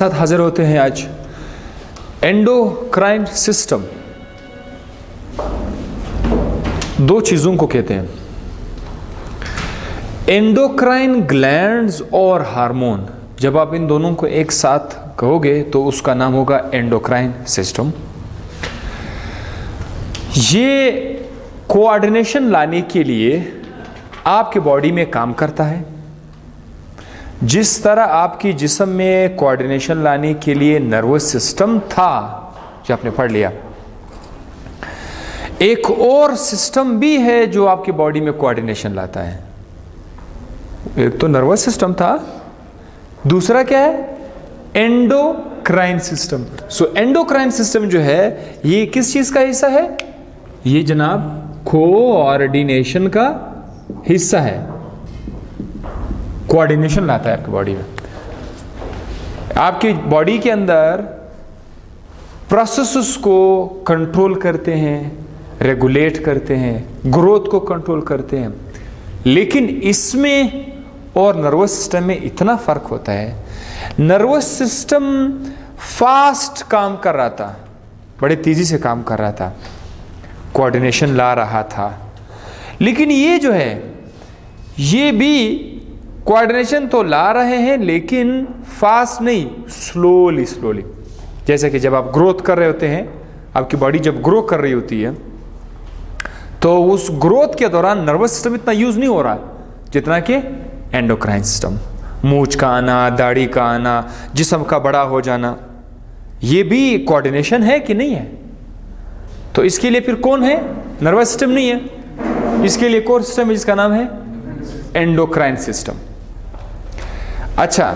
साथ हाजिर होते हैं आज एंडोक्राइन सिस्टम। दो चीजों को कहते हैं, एंडोक्राइन ग्लैंड्स और हार्मोन। जब आप इन दोनों को एक साथ कहोगे तो उसका नाम होगा एंडोक्राइन सिस्टम। ये कोऑर्डिनेशन लाने के लिए आपके बॉडी में काम करता है। जिस तरह आपकी जिस्म में कोऑर्डिनेशन लाने के लिए नर्वस सिस्टम था, जो आपने पढ़ लिया, एक और सिस्टम भी है जो आपकी बॉडी में कोऑर्डिनेशन लाता है। एक तो नर्वस सिस्टम था, दूसरा क्या है? Endocrine system. सो एंडोक्राइन सिस्टम जो है ये किस चीज का हिस्सा है? ये जनाब कोऑर्डिनेशन का हिस्सा है। कोऑर्डिनेशन लाता है आपकी बॉडी में। आपकी बॉडी के अंदर प्रोसेसेस को कंट्रोल करते हैं, रेगुलेट करते हैं, ग्रोथ को कंट्रोल करते हैं। लेकिन इसमें और नर्वस सिस्टम में इतना फर्क होता है। नर्वस सिस्टम फास्ट काम कर रहा था, बड़े तेजी से काम कर रहा था, कोऑर्डिनेशन ला रहा था। लेकिन ये जो है ये भी कोऑर्डिनेशन तो ला रहे हैं लेकिन फास्ट नहीं, स्लोली। जैसे कि जब आप ग्रोथ कर रहे होते हैं, आपकी बॉडी जब ग्रो कर रही होती है तो उस ग्रोथ के दौरान नर्वस सिस्टम इतना यूज नहीं हो रहा जितना कि एंडोक्राइन सिस्टम। मूंछ का आना, दाढ़ी का आना, जिस्म का बड़ा हो जाना, ये भी कोऑर्डिनेशन है कि नहीं है? तो इसके लिए फिर कौन है? नर्वस सिस्टम नहीं है, इसके लिए कोर सिस्टम है जिसका नाम है एंडोक्राइन सिस्टम। अच्छा,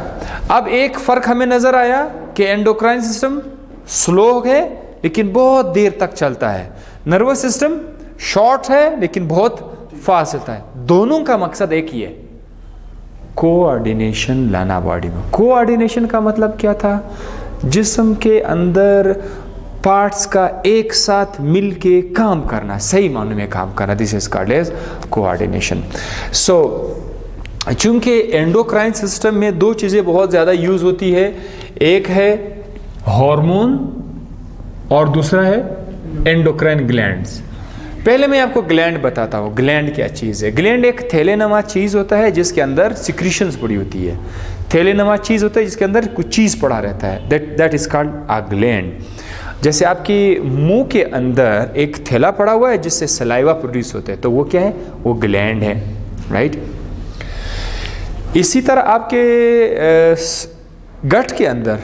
अब एक फर्क हमें नजर आया कि एंडोक्राइन सिस्टम स्लो है लेकिन बहुत देर तक चलता है, नर्वस सिस्टम शॉर्ट है लेकिन बहुत फास्ट चलता है। दोनों का मकसद एक ही है, कोऑर्डिनेशन लाना बॉडी में। कोऑर्डिनेशन का मतलब क्या था? जिस्म के अंदर पार्ट्स का एक साथ मिलके काम करना, सही मायने में काम करना। This is called as coordination. So चूंकि एंडोक्राइन सिस्टम में दो चीजें बहुत ज्यादा यूज होती है, एक है हार्मोन और दूसरा है एंडोक्राइन ग्लैंड्स। पहले मैं आपको ग्लैंड बताता हूँ। ग्लैंड क्या चीज है? ग्लैंड एक थैलेनुमा चीज होता है जिसके अंदर सिक्रीशंस पड़ी होती है। थैलेनुमा चीज होता है जिसके अंदर कुछ चीज पड़ा रहता है, that is called a gland. जैसे आपकी मुंह के अंदर एक थैला पड़ा हुआ है जिससे सलाइवा प्रोड्यूस होता है, तो वो क्या है? वो ग्लैंड है, राइट? इसी तरह आपके गट के अंदर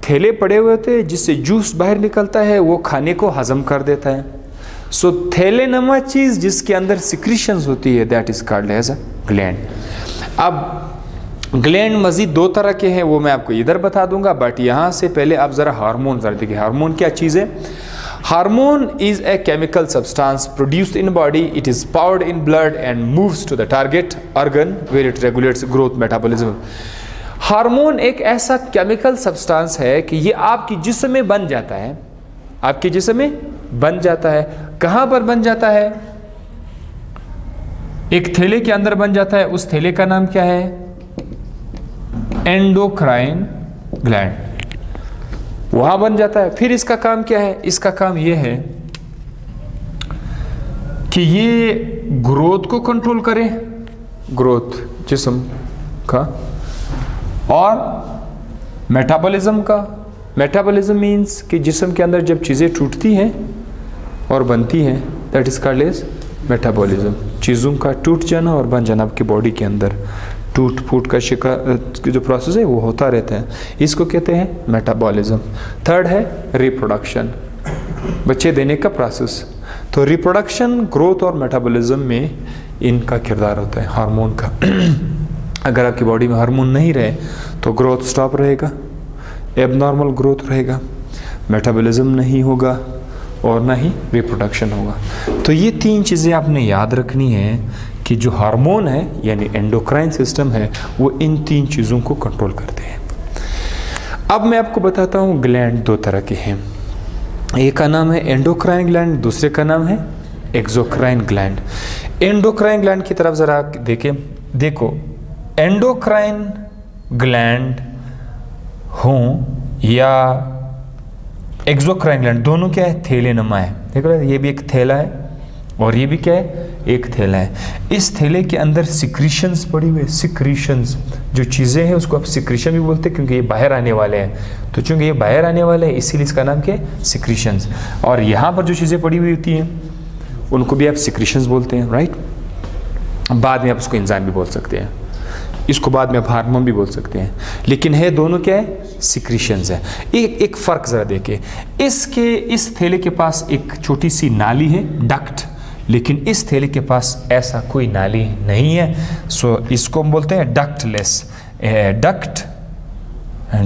थैले पड़े हुए होते हैं जिससे जूस बाहर निकलता है, वो खाने को हजम कर देता है। सो थैलेनुमा चीज जिसके अंदर सिक्रीशंस होती है, that is called as a gland. अब ग्लैंड मजीद दो तरह के हैं, वो मैं आपको इधर बता दूंगा, बट यहां से पहले आप जरा हार्मोन जरा देखिए। हार्मोन क्या चीज है? Hormone is a chemical substance produced in body. It is powered in blood and moves to the target organ where it regulates growth, metabolism. Hormone एक ऐसा केमिकल सब्सटेंस है कि ये आपकी जिस्म में बन जाता है, आपके जिस्म में बन जाता है। कहां पर बन जाता है? एक थैले के अंदर बन जाता है। उस थैले का नाम क्या है? Endocrine gland. वहां बन जाता है। फिर इसका काम क्या है? इसका काम यह है कि ये ग्रोथ को कंट्रोल करे, ग्रोथ जिस्म का, और मेटाबॉलिज्म का। मेटाबॉलिज्म मींस कि जिस्म के अंदर जब चीजें टूटती हैं और बनती हैं, that is called as metabolism. चीजों का टूट जाना और बन जाना आपकी बॉडी के अंदर टूट फूट का शिकार जो प्रोसेस है वो होता रहता है, इसको कहते हैं मेटाबॉलिज्म। थर्ड है रिप्रोडक्शन, बच्चे देने का प्रोसेस। तो रिप्रोडक्शन, ग्रोथ और मेटाबॉलिज्म में इनका किरदार होता है हार्मोन का। अगर आपकी बॉडी में हार्मोन नहीं रहे तो ग्रोथ स्टॉप रहेगा, एबनॉर्मल ग्रोथ रहेगा, मेटाबॉलिज्म नहीं होगा और ना ही रिप्रोडक्शन होगा। तो ये तीन चीज़ें आपने याद रखनी है कि जो हार्मोन है यानी एंडोक्राइन सिस्टम है वो इन तीन चीज़ों को कंट्रोल करते हैं। अब मैं आपको बताता हूँ ग्लैंड दो तरह के हैं, एक का नाम है एंडोक्राइन ग्लैंड, दूसरे का नाम है एक्सोक्राइन ग्लैंड। एंडोक्राइन ग्लैंड की तरफ ज़रा देखें। देखो, एंडोक्राइन ग्लैंड हों या एक्सोक्राइन ग्लैंड, दोनों क्या है, थैले नुमा है। देखो ये भी एक थैला है और ये भी क्या है, एक थैला है। इस थैले के अंदर सिक्रीशंस पड़ी हुई है। सिक्रीशंस जो चीज़ें हैं उसको आप सिक्रीशन भी बोलते हैं क्योंकि ये बाहर आने वाले हैं। तो चूंकि ये बाहर आने वाले हैं इसीलिए इसका नाम क्या है, सिक्रीशंस। और यहाँ पर जो चीज़ें पड़ी हुई होती हैं उनको भी आप सिक्रीशंस बोलते हैं, राइट। बाद में आप उसको एंजाइम भी बोल सकते हैं, इसको बाद में आप हार्मोन भी बोल सकते हैं, लेकिन है दोनों क्या है, सिक्रीशंस है। एक फ़र्क ज़रा देखें, इस थैले के पास एक छोटी सी नाली है, डक्ट, लेकिन इस थैले के पास ऐसा कोई नाली नहीं है। सो इसको हम बोलते हैं डक्टलेस।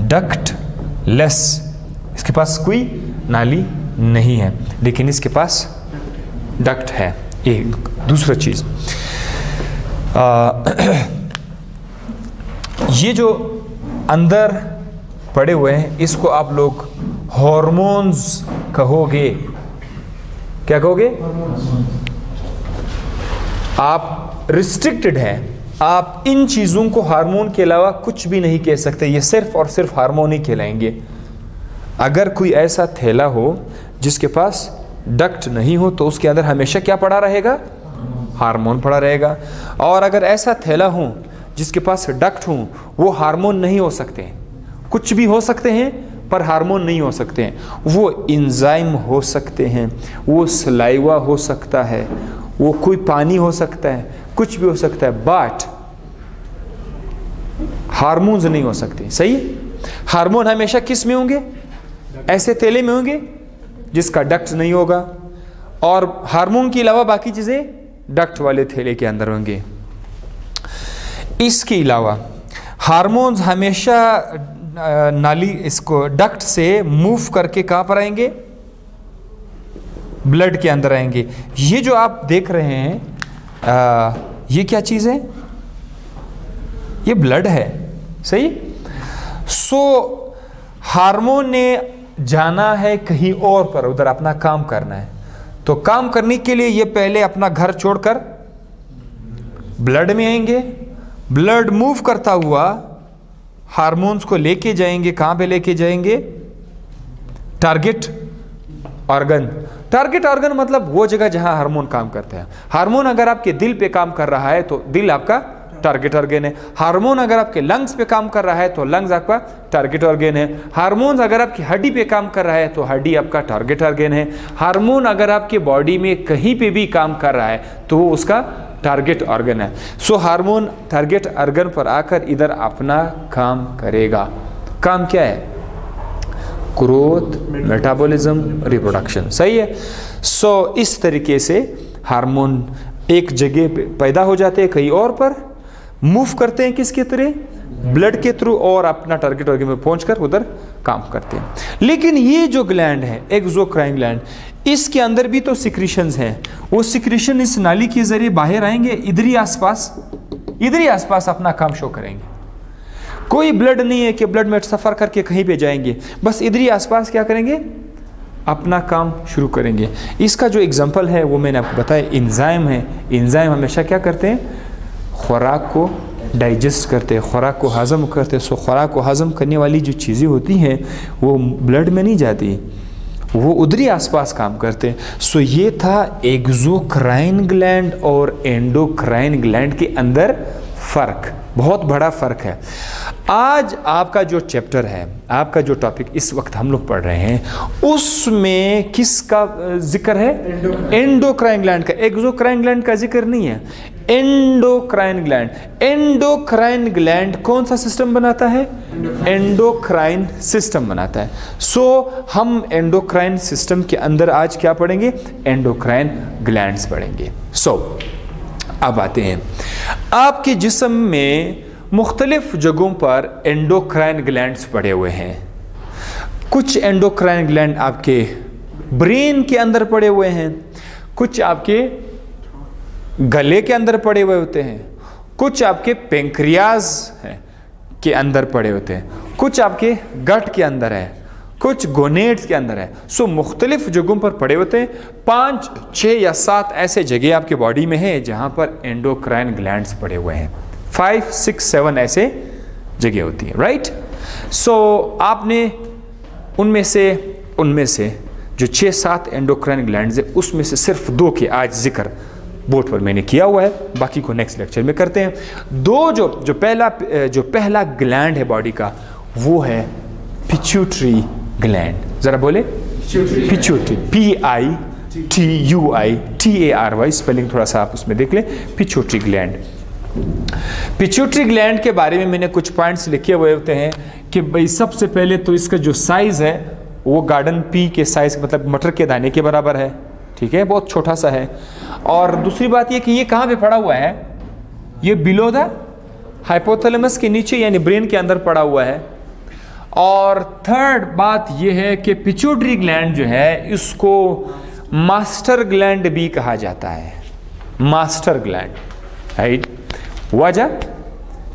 डक्टलेस, इसके पास कोई नाली नहीं है, लेकिन इसके पास डक्ट है। एक दूसरा चीज़, ये जो अंदर पड़े हुए हैं इसको आप लोग हॉर्मोन्स कहोगे। क्या कहोगे? आप रिस्ट्रिक्टेड हैं, आप इन चीज़ों को हार्मोन के अलावा कुछ भी नहीं कह सकते, ये सिर्फ और सिर्फ हार्मोन ही कहलाएंगे। अगर कोई ऐसा थैला हो जिसके पास डक्ट नहीं हो तो उसके अंदर हमेशा क्या पड़ा रहेगा, हार्मोन पड़ा रहेगा। और अगर ऐसा थैला हो जिसके पास डक्ट हो, वो हार्मोन नहीं हो सकते, कुछ भी हो सकते हैं पर हार्मोन नहीं हो सकते हैं। वो एंजाइम हो सकते हैं, वो सलाइवा हो सकता है, वो कोई पानी हो सकता है, कुछ भी हो सकता है, बट हार्मोन्स नहीं हो सकते। सही? हार्मोन हमेशा किस में होंगे? ऐसे थैले में होंगे जिसका डक्ट नहीं होगा, और हार्मोन के अलावा बाकी चीजें डक्ट वाले थैले के अंदर होंगे। इसके अलावा हार्मोन्स हमेशा नाली, इसको डक्ट से मूव करके कहां पर आएंगे? ब्लड के अंदर आएंगे। ये जो आप देख रहे हैं ये क्या चीज़ है? ये ब्लड है। सही? सो हार्मोन ने जाना है कहीं और पर, उधर अपना काम करना है। तो काम करने के लिए ये पहले अपना घर छोड़कर ब्लड में आएंगे। ब्लड मूव करता हुआ हार्मोन्स को लेके जाएंगे। कहां पे लेके जाएंगे? Target organ. टारगेट ऑर्गन मतलब वो जगह जहां हार्मोन काम करते हैं। हार्मोन अगर आपके दिल पे काम कर रहा है तो दिल आपका टारगेट ऑर्गन है। हार्मोन अगर आपके लंग्स पे काम कर रहा है तो लंग्स आपका टारगेट ऑर्गन है। हार्मोन अगर आपकी हड्डी पे काम कर रहा है तो हड्डी आपका टारगेट ऑर्गन है। हार्मोन अगर आपके बॉडी में कहीं पे भी काम कर रहा है तो वो उसका टारगेट ऑर्गन है। सो हार्मोन टारगेट ऑर्गन पर आकर इधर अपना काम करेगा। काम क्या है? Growth, metabolism, reproduction. सही है? सो इस तरीके से हार्मोन एक जगह पे पैदा हो जाते हैं, कहीं और पर मूव करते हैं, किसके थ्रू? ब्लड के थ्रू, और अपना टारगेट ऑर्गन में पहुंचकर उधर काम करते हैं। लेकिन ये जो ग्लैंड है, एक्सोक्राइन ग्लैंड, इसके अंदर भी तो सिक्रीशंस हैं। वो सिक्रीशन इस नाली के जरिए बाहर आएंगे, इधर ही आसपास अपना काम शो करेंगे। कोई ब्लड नहीं है कि ब्लड में सफ़र करके कहीं पे जाएंगे, बस इधर ही आसपास क्या करेंगे? अपना काम शुरू करेंगे। इसका जो एग्जांपल है वो मैंने आपको बताया, एंजाइम है। एंजाइम हमेशा क्या करते हैं? खुराक को डाइजेस्ट करते हैं, खुराक को हज़म करते हैं। सो खुराक को हज़म करने वाली जो चीज़ें होती हैं वो ब्लड में नहीं जाती, वो उधरी आसपास काम करते हैं। सो ये था एक्सोक्राइन ग्लैंड और एंडोक्राइन ग्लैंड के अंदर फ़र्क, बहुत बड़ा फ़र्क है। आज आपका जो चैप्टर है, आपका जो टॉपिक इस वक्त हम लोग पढ़ रहे हैं, उसमें किसका जिक्र है? एंडोक्राइन ग्लैंड का। एक्सोक्राइन ग्लैंड का जिक्र नहीं है, एंडोक्राइन ग्लैंड। एंडोक्राइन ग्लैंड कौन सा सिस्टम बनाता है? एंडोक्राइन सिस्टम बनाता है। सो हम एंडोक्राइन सिस्टम के अंदर आज क्या पढ़ेंगे? एंडोक्राइन ग्लैंड्स पढ़ेंगे। सो अब आते हैं, आपके जिस्म में मुख्तलिफ जगहों पर एंडोक्राइन ग्लैंड्स पड़े हुए हैं। कुछ एंडोक्राइन ग्लैंड आपके ब्रेन के अंदर पड़े हुए हैं, कुछ आपके गले के अंदर पड़े हुए होते हैं, कुछ आपके पेंक्रियाज के अंदर पड़े होते हैं, कुछ आपके गट के अंदर है, कुछ गोनेड्स के अंदर है। सो मुख्तलिफ जगहों पर पड़े होते हैं। 5, 6 या 7 ऐसे जगह आपके बॉडी में है जहां पर एंडोक्राइन ग्लैंड्स पड़े हुए हैं। 5, 6, 7 ऐसे जगह होती है, राइट? सो आपने उनमें से जो 6-7 एंडोक्राइन ग्लैंड्स है उसमें से सिर्फ 2 के आज जिक्र बोर्ड पर मैंने किया हुआ है, बाकी को नेक्स्ट लेक्चर में करते हैं। 2 जो पहला ग्लैंड है बॉडी का वो है पिट्यूटरी ग्लैंड। जरा बोले पिट्यूटरी, PITUITARY, स्पेलिंग थोड़ा सा आप उसमें देख लें, पिट्यूटरी ग्लैंड। पिट्यूटरी ग्लैंड के बारे में मैंने कुछ पॉइंट्स लिखे हुए होते हैं कि भाई सबसे पहले तो इसका जो साइज है वो गार्डन पी के साइज, मतलब मटर के दाने के बराबर है, ठीक है, बहुत छोटा सा है। और दूसरी बात ये कि ये कहाँ पे पड़ा हुआ है, ये बिलो द हाइपोथैलेमस के नीचे यानी ब्रेन के अंदर पड़ा हुआ है। और थर्ड बात ये है कि पिट्यूटरी ग्लैंड जो है इसको मास्टर ग्लैंड भी कहा जाता है, मास्टर ग्लैंड, राइट। वजह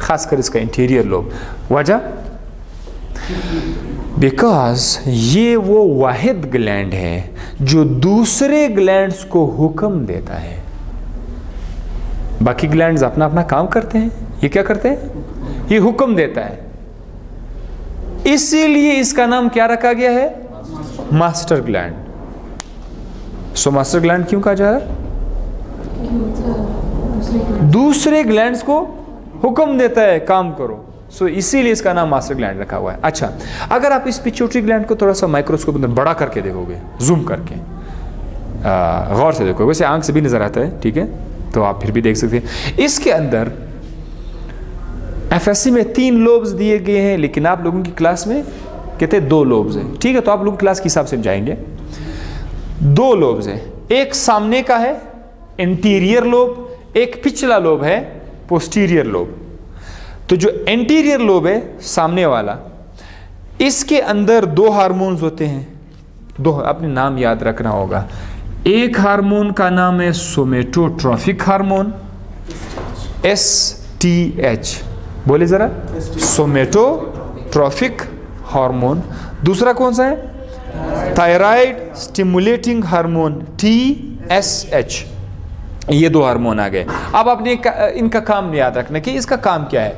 खासकर इसका इंटीरियर लोब, वजह बिकॉज ये वो वाहिद ग्लैंड है जो दूसरे ग्लैंड्स को हुक्म देता है। बाकी ग्लैंड्स अपना अपना काम करते हैं, ये क्या करते हैं, ये हुक्म देता है। इसीलिए इसका नाम क्या रखा गया है, master gland. So master gland क्यों कहा जा रहा है, दूसरे ग्लैंड्स को हुक्म देता है काम करो, सो इसीलिए इसका नाम मास्टर ग्लैंड रखा हुआ है। अच्छा, अगर आप इस पिट्यूटरी ग्लैंड को थोड़ा सा माइक्रोस्कोप अंदर बड़ा करके देखोगे, जूम करके गौर से देखोगे, वैसे आंख से भी नजर आता है, ठीक है, तो आप फिर भी देख सकते हैं। इसके अंदर एफएससी में 3 लोब्स दिए गए हैं, लेकिन आप लोगों की क्लास में कहते हैं 2 लोब्स हैं, ठीक है, तो आप लोग क्लास के हिसाब से जाएंगे। 2 लोब्स हैं, एक सामने का है इंटीरियर लोब, एक पिछला लोब है पोस्टीरियर लोब। तो जो एंटीरियर लोब है सामने वाला, इसके अंदर 2 हार्मोन्स होते हैं, 2, अपने नाम याद रखना होगा। एक हार्मोन का नाम है सोमेटोट्रॉफिक हार्मोन, STH, बोले जरा, सोमेटोट्रॉफिक हार्मोन। दूसरा कौन सा है, थायराइड स्टिमुलेटिंग हार्मोन, TSH। ये 2 हार्मोन आ गए। अब आपने इनका काम याद रखना कि इसका काम क्या है।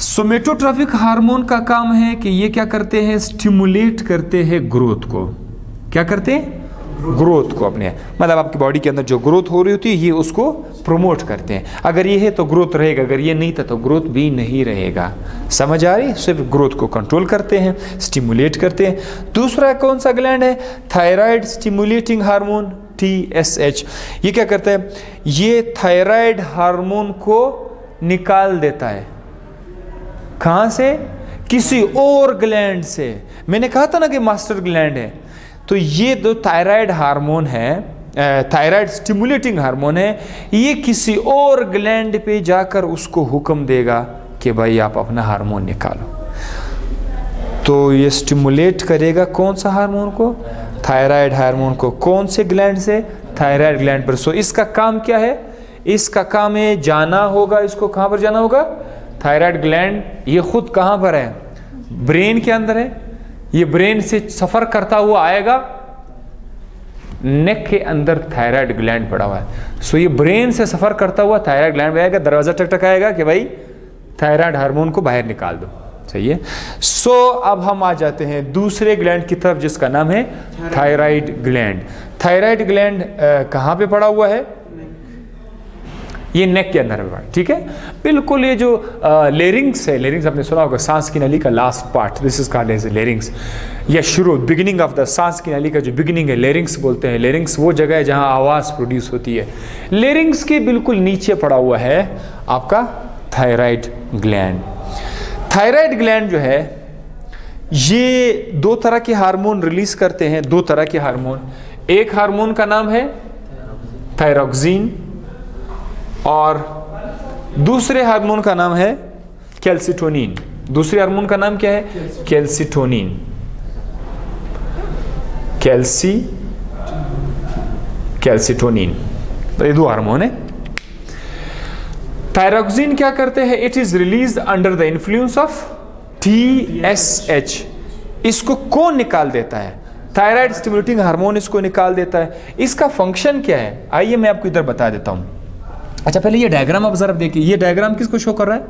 सोमेटोट्रॉफिक हार्मोन का काम है कि ये क्या करते हैं, स्टिमुलेट करते हैं ग्रोथ को। क्या करते हैं, ग्रोथ को, अपने मतलब आपकी बॉडी के अंदर जो ग्रोथ हो रही होती है ये उसको प्रमोट करते हैं। अगर ये है तो ग्रोथ रहेगा, अगर ये नहीं था तो ग्रोथ भी नहीं रहेगा। समझ आ रही, सिर्फ ग्रोथ को कंट्रोल करते हैं, स्टिमुलेट करते हैं। दूसरा कौन सा ग्लैंड है, थायराइड स्टिमुलेटिंग हार्मोन, TSH। ये क्या करता है, ये थायराइड हार्मोन को निकाल देता है। कहां से, किसी और ग्लैंड से। मैंने कहा था ना कि मास्टर ग्लैंड है, तो ये 2 थायराइड हार्मोन है, थायराइड स्टिमुलेटिंग हार्मोन है, ये किसी और ग्लैंड पे जाकर उसको हुक्म देगा कि भाई आप अपना हार्मोन निकालो। तो ये स्टिमुलेट करेगा कौन सा हार्मोन को, थायराइड हार्मोन को। कौन से ग्लैंड से, थायराइड ग्लैंड पर। सो इसका काम क्या है, इसका काम है जाना होगा, इसको कहां पर जाना होगा, थायराइड ग्लैंड। ये खुद कहां पर है, ब्रेन के अंदर है। ये ब्रेन से सफर करता हुआ आएगा, नेक के अंदर थायराइड ग्लैंड पड़ा हुआ है। सो ये ब्रेन से सफर करता हुआ थायराइड ग्लैंड में आएगा, दरवाजा टकटकाएगा कि भाई थायराइड हार्मोन को बाहर निकाल दो, सही है। सो अब हम आ जाते हैं दूसरे ग्लैंड की तरफ जिसका नाम है थायराइड ग्लैंड। थायराइड ग्लैंड कहाँ पे पड़ा हुआ है, ये नेक के अंदर है, ठीक है, बिल्कुल। ये जो लेरिंग्स है, लेरिंग्स आपने सुना होगा, सांस की नली का last part, this is called as larynx, या शुरू, बिगिनिंग ऑफ द सांस की नली का जो बिगिनिंग है, लेरिंग्स बोलते हैं। लेरिंग्स वो जगह है जहां आवाज प्रोड्यूस होती है। लेरिंग्स के बिल्कुल नीचे पड़ा हुआ है आपका थायराइड ग्लैंड। थायराइड ग्लैंड जो है ये 2 तरह के हार्मोन रिलीज करते हैं, 2 तरह के हार्मोन। एक हार्मोन का नाम है थायरोक्सिन और दूसरे हार्मोन का नाम है कैल्सिटोनिन। दूसरे हार्मोन का नाम क्या है, कैल्सिटोनिन, कैल्सिटोनिन। तो ये 2 हार्मोन है। थायरोक्सिन क्या करते हैं, it is release under the influence of TSH। इसको कौन निकाल देता है, थायराइड स्टिमुलेटिंग हार्मोन इसको निकाल देता है। इसका फंक्शन क्या है, आइए मैं आपको इधर बता देता हूं। अच्छा, पहले ये डायग्राम ऑब्जर्व देखिए। ये डायग्राम किसको शो कर रहा है,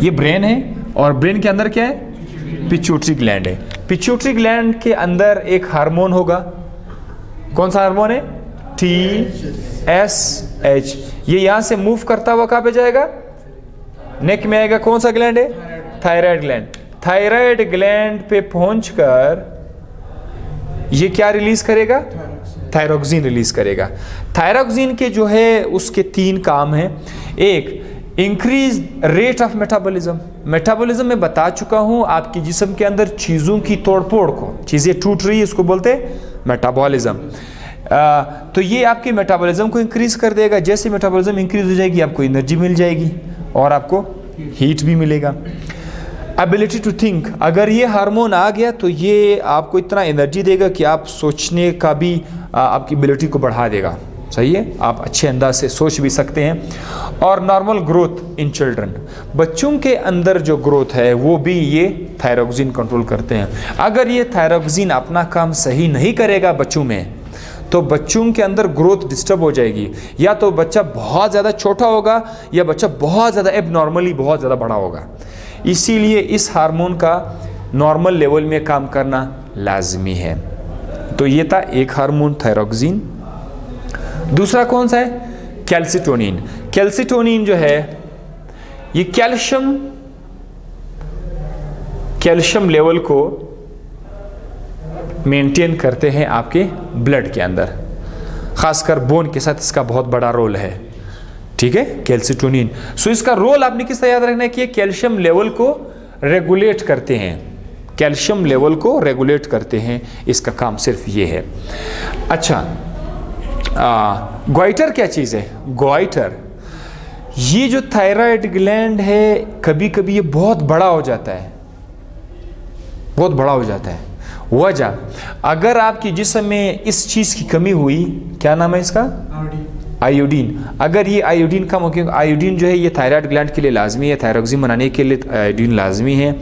ये ब्रेन है, और ब्रेन के अंदर क्या है? पिट्यूटरी ग्लैंड है। पिट्यूटरी ग्लैंड के अंदर एक हार्मोन होगा, कौन सा हार्मोन है? TSH। ये यहां से मूव करता हुआ कहां पे जाएगा? नेक में आएगा। कौन सा ग्लैंड है? Thyroid gland. थायराइड ग्लैंड पे पहुंचकर ये क्या रिलीज करेगा? थायरोक्सिन रिलीज करेगा। थायरोक्सिन के जो है उसके 3 काम हैं। एक, increase rate of metabolism. Metabolism में बता चुका हूं, आपकी जिस्म के अंदर चीज़ों की तोड़फोड़ को, चीज़ें टूट रही है, इसको बोलते हैं मेटाबॉलिज्म। तो ये आपके मेटाबॉलिज्म को इंक्रीज कर देगा। जैसे मेटाबॉलिज्म इंक्रीज हो जाएगी आपको एनर्जी मिल जाएगी और आपको हीट भी मिलेगा। एबिलिटी टू थिंक, अगर ये हार्मोन आ गया तो ये आपको इतना एनर्जी देगा कि आप सोचने का भी आपकी एबिलिटी को बढ़ा देगा। सही है, आप अच्छे अंदाज से सोच भी सकते हैं। और नॉर्मल ग्रोथ इन चिल्ड्रन, बच्चों के अंदर जो ग्रोथ है वो भी ये थायरोक्सिन कंट्रोल करते हैं। अगर ये थायरोक्सिन अपना काम सही नहीं करेगा बच्चों में, तो बच्चों के अंदर ग्रोथ डिस्टर्ब हो जाएगी। या तो बच्चा बहुत ज़्यादा छोटा होगा या बच्चा बहुत ज़्यादा एबनॉर्मली बहुत ज़्यादा बड़ा होगा। इसीलिए इस हार्मोन का नॉर्मल लेवल में काम करना लाजमी है। तो ये था एक हार्मोन थायरोक्सिन। दूसरा कौन सा है? कैल्सिटोनिन। कैल्सिटोनिन जो है ये कैल्शियम लेवल को मेंटेन करते हैं आपके ब्लड के अंदर, खासकर बोन के साथ इसका बहुत बड़ा रोल है। ठीक है, कैल्सिटोनिन। सो इसका रोल आपने किस तरह याद रखना है कि कैल्शियम लेवल को रेगुलेट करते हैं। कैल्शियम लेवल को रेगुलेट करते हैं, इसका काम सिर्फ ये है। अच्छा, ग्वाइटर क्या चीज़ है? ग्वाइटर, ये जो थायराइड ग्लैंड है कभी कभी ये बहुत बड़ा हो जाता है, बहुत बड़ा हो जाता है। वजह, अगर आपकी जिस्म में इस चीज़ की कमी हुई, क्या नाम है इसका? आयोडीन। अगर ये आयोडीन कम हो, क्योंकि आयोडीन जो है ये थायराइड ग्लैंड के लिए लाजमी है, थायरोक्सिन बनाने के लिए आयोडीन लाजमी है।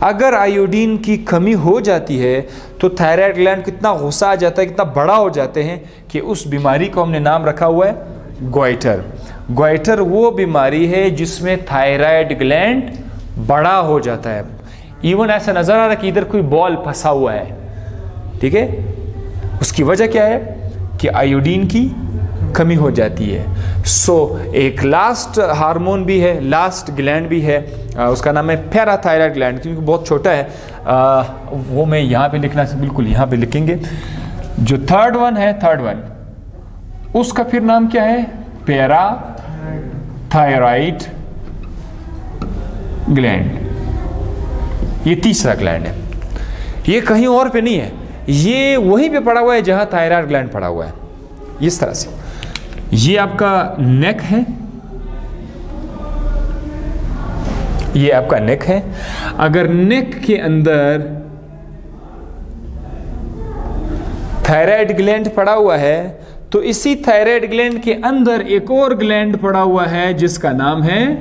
अगर आयोडीन की कमी हो जाती है तो थायराइड ग्लैंड कितना गुस्सा आ जाता है, कितना बड़ा हो जाते हैं कि उस बीमारी को हमने नाम रखा हुआ है ग्वाइटर। ग्वाइटर वो बीमारी है जिसमें थायराइड ग्लैंड बड़ा हो जाता है। इवन ऐसा नजर आ रहा है कि इधर कोई बॉल फंसा हुआ है। ठीक है, उसकी वजह क्या है कि आयोडीन की कमी हो जाती है। सो एक लास्ट हार्मोन भी है, लास्ट ग्लैंड भी है, उसका नाम है पैराथायराइड ग्लैंड, क्योंकि बहुत छोटा है। वो मैं यहाँ पे लिखना, बिल्कुल यहाँ पे लिखेंगे। जो थर्ड वन है, थर्ड वन, उसका फिर नाम क्या है? Parathyroid gland. ये तीसरा ग्लैंड है, ये कहीं और पे नहीं है, ये वहीं पे पड़ा हुआ है जहां थायराइड ग्लैंड पड़ा हुआ है। इस तरह से ये आपका नेक है, ये आपका नेक है। अगर नेक के अंदर थायराइड ग्लैंड पड़ा हुआ है तो इसी थायराइड ग्लैंड के अंदर एक और ग्लैंड पड़ा हुआ है जिसका नाम है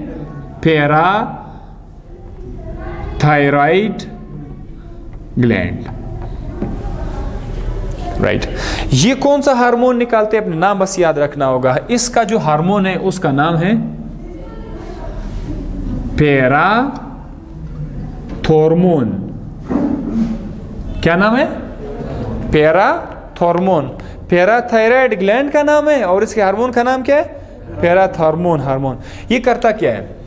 पैराथायराइड ग्लैंड। राइट, ये कौन सा हार्मोन निकालते हैं? अपने नाम बस याद रखना होगा। इसका जो हार्मोन है उसका नाम है पैराथॉर्मोन। क्या नाम है? पैराथॉर्मोन। पैराथायराइड ग्लैंड का नाम है और इसके हार्मोन का नाम क्या है? Parathormone hormone. ये करता क्या है?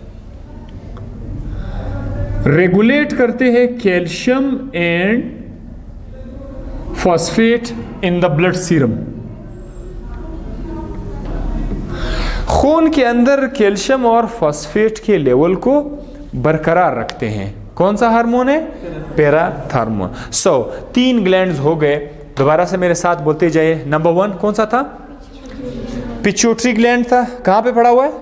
रेगुलेट करते हैं calcium and phosphate in the blood serum. खून के अंदर कैल्शियम और फॉस्फेट के लेवल को बरकरार रखते हैं। कौन सा हार्मोन है? पैराथॉर्मोन। 3 ग्लैंड्स हो गए। दोबारा से मेरे साथ बोलते जाइए। नंबर 1 कौन सा था? पिट्यूटरी ग्लैंड था। कहां पे पड़ा हुआ है?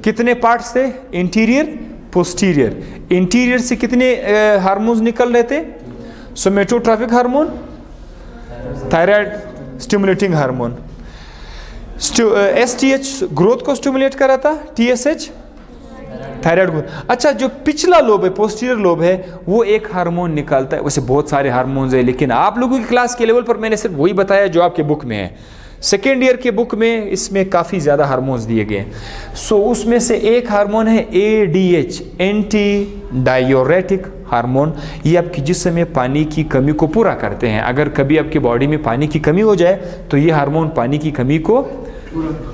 कितने पार्ट्स थे? Interior, posterior. इंटीरियर से कितने हार्मोन्स निकल रहे थे? Somatotropic hormone, thyroid stimulating hormone, STH growth को स्टिमुलेट कर रहा था, TSH थायराइड ग्रोथ। अच्छा, जो पिछला लोब है, पोस्टीरियर लोब है, वो एक हार्मोन निकालता है। वैसे बहुत सारे हार्मोन्स है, लेकिन आप लोगों की क्लास के लेवल पर मैंने सिर्फ वही बताया जो आपके बुक में है। सेकेंड ईयर के बुक में इसमें काफ़ी ज़्यादा हार्मोन्स दिए गए हैं। सो उसमें से एक हार्मोन है ADH, एंटी डायोरेटिक हार्मोन। ये आपके जिस्म में पानी की कमी को पूरा करते हैं। अगर कभी आपकी बॉडी में पानी की कमी हो जाए तो ये हार्मोन पानी की कमी को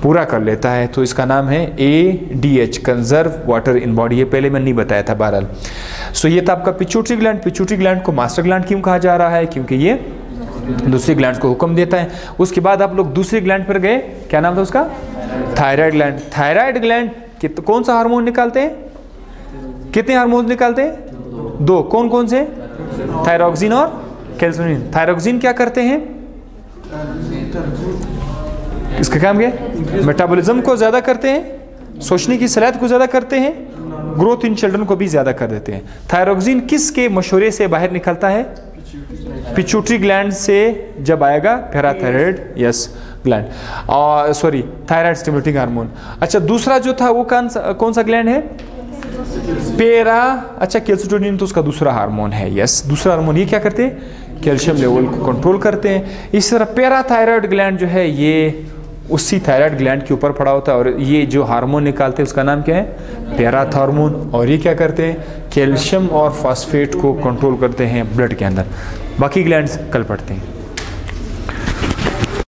पूरा कर लेता है। तो इसका नाम है ADH, conserve water in body. ये पहले मैंने नहीं बताया था बहरहाल। सो ये था आपका पिट्यूटरी ग्लैंड। पिट्यूटरी ग्लैंड को मास्टर ग्लैंड क्यों कहा जा रहा है? क्योंकि ये दूसरी ग्लैंड को हुक्म देता है। उसके बाद आप लोग दूसरी ग्लैंड पर गए, क्या नाम था उसका? Thyroid gland. थायराइड ग्लैंड कौन सा हार्मोन निकालते हैं? कितने हार्मोन निकालते हैं? 2। कौन कौन से? थायरोक्सिन और कैल्शियम। थायरोक्सिन क्या करते हैं? इसका काम क्या है? मेटाबॉलिज्म को ज्यादा करते हैं, सोचने की सलाहियत को ज्यादा करते हैं, ग्रोथ इन चिल्ड्रन को भी ज्यादा कर देते हैं। थायरोक्सिन किसके मशवरे से बाहर निकलता है? पिट्यूटरी ग्लैंड से जब आएगा पैराथायराइड, यस ग्लैंड, और सॉरी थायराइड स्टिमुलेटिंग हार्मोन। अच्छा, दूसरा जो था वो कौन सा ग्लैंड है? अच्छा कैल्शिटोनिन तो उसका दूसरा हार्मोन है, यस दूसरा हार्मोन। ये क्या करते हैं? कैल्शियम लेवल को कंट्रोल करते हैं। इस तरह पैराथायराइड ग्लैंड जो है ये उसी थायराइड ग्लैंड के ऊपर पड़ा होता है, और ये जो हार्मोन निकालते हैं उसका नाम क्या है? पैराथॉर्मोन। और ये क्या करते हैं? कैल्शियम और फॉस्फेट को कंट्रोल करते हैं ब्लड के अंदर। बाकी ग्लैंड्स कल पढ़ते हैं।